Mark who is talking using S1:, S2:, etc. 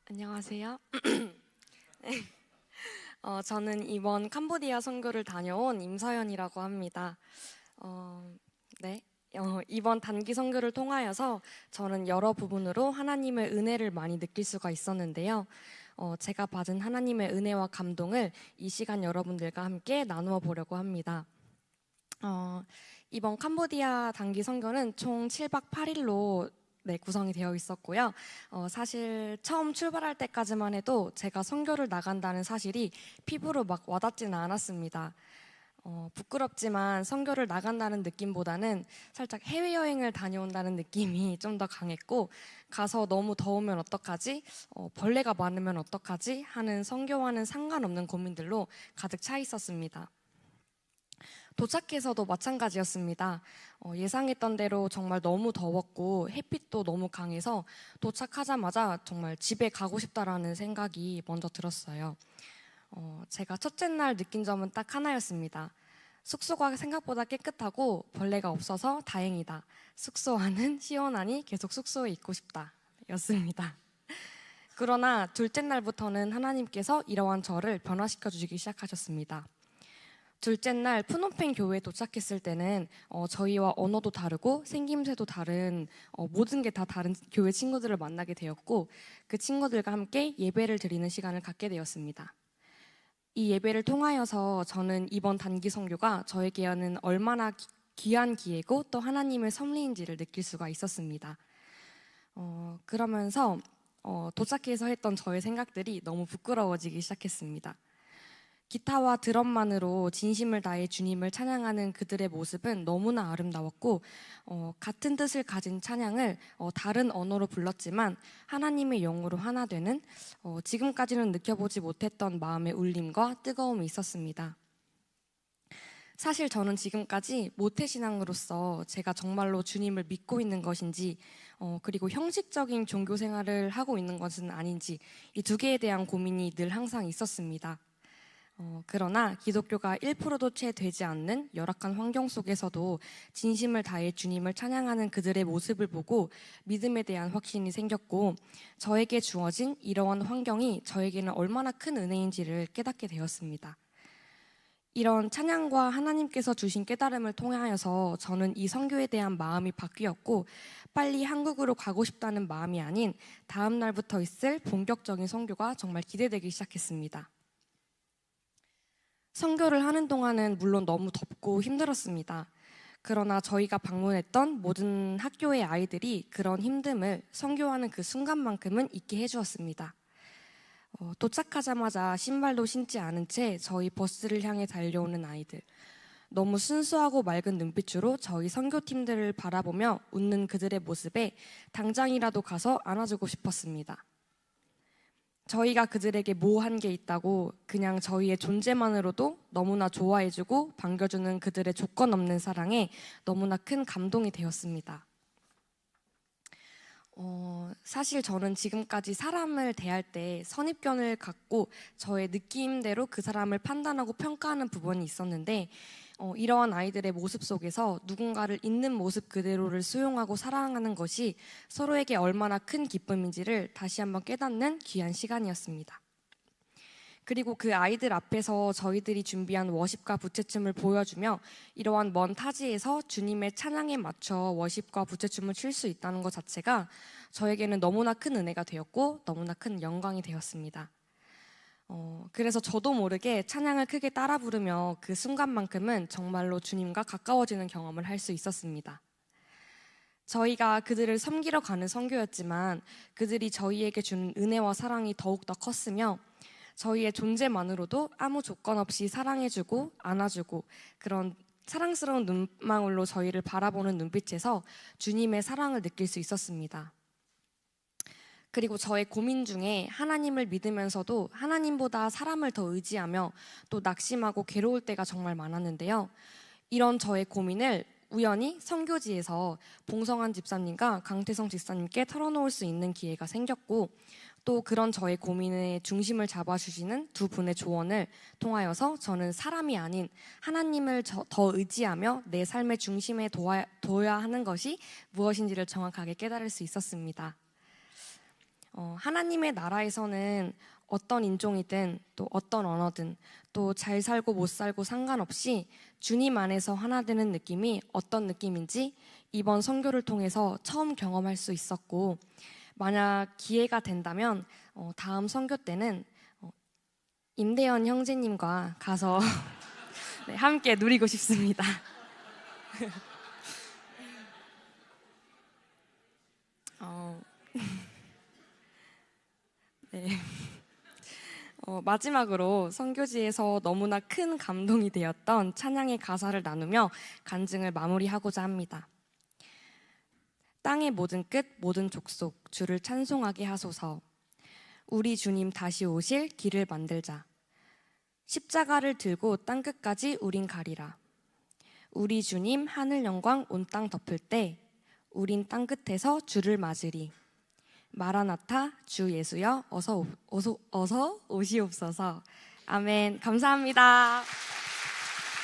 S1: 안녕하세요. 네. 저는 이번 캄보디아 선교를 다녀온 임서연이라고 합니다. 네. 이번 단기 선교를 통하여서 저는 여러 부분으로 하나님의 은혜를 많이 느낄 수가 있었는데요. 제가 받은 하나님의 은혜와 감동을 이 시간 여러분들과 함께 나누어 보려고 합니다. 이번 캄보디아 단기 선교는 총 7박 8일로 구성이 되어 있었고요. 사실 처음 출발할 때까지만 해도 제가 선교를 나간다는 사실이 피부로 막 와닿지는 않았습니다. 부끄럽지만 선교를 나간다는 느낌보다는 살짝 해외여행을 다녀온다는 느낌이 좀 더 강했고, 가서 너무 더우면 어떡하지? 벌레가 많으면 어떡하지? 하는 선교와는 상관없는 고민들로 가득 차 있었습니다. 도착해서도 마찬가지였습니다. 예상했던 대로 정말 너무 더웠고 햇빛도 너무 강해서 도착하자마자 정말 집에 가고 싶다라는 생각이 먼저 들었어요. 제가 첫째 날 느낀 점은 딱 하나였습니다. 숙소가 생각보다 깨끗하고 벌레가 없어서 다행이다. 숙소 안은 시원하니 계속 숙소에 있고 싶다. 였습니다. 그러나 둘째 날부터는 하나님께서 이러한 저를 변화시켜 주시기 시작하셨습니다. 둘째 날 푸놈펜 교회에 도착했을 때는 저희와 언어도 다르고 생김새도 다른 모든 게 다 다른 교회 친구들을 만나게 되었고, 그 친구들과 함께 예배를 드리는 시간을 갖게 되었습니다. 이 예배를 통하여서 저는 이번 단기 선교가 저에게는 얼마나 귀한 기회고 또 하나님의 섭리인지를 느낄 수가 있었습니다. 그러면서 도착해서 했던 저의 생각들이 너무 부끄러워지기 시작했습니다. 기타와 드럼만으로 진심을 다해 주님을 찬양하는 그들의 모습은 너무나 아름다웠고, 같은 뜻을 가진 찬양을 다른 언어로 불렀지만 하나님의 영으로 하나 되는, 지금까지는 느껴보지 못했던 마음의 울림과 뜨거움이 있었습니다. 사실 저는 지금까지 모태신앙으로서 제가 정말로 주님을 믿고 있는 것인지, 그리고 형식적인 종교 생활을 하고 있는 것은 아닌지, 이 두 개에 대한 고민이 늘 항상 있었습니다. 그러나 기독교가 1%도 채 되지 않는 열악한 환경 속에서도 진심을 다해 주님을 찬양하는 그들의 모습을 보고 믿음에 대한 확신이 생겼고, 저에게 주어진 이러한 환경이 저에게는 얼마나 큰 은혜인지를 깨닫게 되었습니다. 이런 찬양과 하나님께서 주신 깨달음을 통하여서 저는 이 선교에 대한 마음이 바뀌었고, 빨리 한국으로 가고 싶다는 마음이 아닌 다음 날부터 있을 본격적인 선교가 정말 기대되기 시작했습니다. 선교를 하는 동안은 물론 너무 덥고 힘들었습니다. 그러나 저희가 방문했던 모든 학교의 아이들이 그런 힘듦을 선교하는 그 순간만큼은 잊게 해주었습니다. 도착하자마자 신발도 신지 않은 채 저희 버스를 향해 달려오는 아이들, 너무 순수하고 맑은 눈빛으로 저희 선교팀들을 바라보며 웃는 그들의 모습에 당장이라도 가서 안아주고 싶었습니다. 저희가 그들에게 뭐 한 게 있다고 그냥 저희의 존재만으로도 너무나 좋아해주고 반겨주는 그들의 조건 없는 사랑에 너무나 큰 감동이 되었습니다. 사실 저는 지금까지 사람을 대할 때 선입견을 갖고 저의 느낌대로 그 사람을 판단하고 평가하는 부분이 있었는데, 이러한 아이들의 모습 속에서 누군가를 있는 모습 그대로를 수용하고 사랑하는 것이 서로에게 얼마나 큰 기쁨인지를 다시 한번 깨닫는 귀한 시간이었습니다. 그리고 그 아이들 앞에서 저희들이 준비한 워십과 부채춤을 보여주며 이러한 먼 타지에서 주님의 찬양에 맞춰 워십과 부채춤을 출 수 있다는 것 자체가 저에게는 너무나 큰 은혜가 되었고 너무나 큰 영광이 되었습니다. 그래서 저도 모르게 찬양을 크게 따라 부르며 그 순간만큼은 정말로 주님과 가까워지는 경험을 할 수 있었습니다. 저희가 그들을 섬기러 가는 선교였지만 그들이 저희에게 준 은혜와 사랑이 더욱더 컸으며, 저희의 존재만으로도 아무 조건 없이 사랑해주고 안아주고 그런 사랑스러운 눈망울로 저희를 바라보는 눈빛에서 주님의 사랑을 느낄 수 있었습니다. 그리고 저의 고민 중에 하나님을 믿으면서도 하나님보다 사람을 더 의지하며 또 낙심하고 괴로울 때가 정말 많았는데요. 이런 저의 고민을 우연히 선교지에서 봉성환 집사님과 강태성 집사님께 털어놓을 수 있는 기회가 생겼고, 또 그런 저의 고민의 중심을 잡아주시는 두 분의 조언을 통하여서 저는 사람이 아닌 하나님을 더 의지하며 내 삶의 중심에 둬야 하는 것이 무엇인지를 정확하게 깨달을 수 있었습니다. 하나님의 나라에서는 어떤 인종이든 또 어떤 언어든 또 잘 살고 못 살고 상관없이 주님 안에서 하나 되는 느낌이 어떤 느낌인지 이번 선교를 통해서 처음 경험할 수 있었고, 만약 기회가 된다면 다음 선교 때는 임대현 형제님과 가서 네, 함께 누리고 싶습니다. 네. 마지막으로 선교지에서 너무나 큰 감동이 되었던 찬양의 가사를 나누며 간증을 마무리하고자 합니다. 땅의 모든 끝 모든 족속 주를 찬송하게 하소서. 우리 주님 다시 오실 길을 만들자. 십자가를 들고 땅끝까지 우린 가리라. 우리 주님 하늘 영광 온 땅 덮을 때 우린 땅끝에서 주를 맞으리. 마라나타 주 예수여 어서 오시옵소서. 아멘. 감사합니다.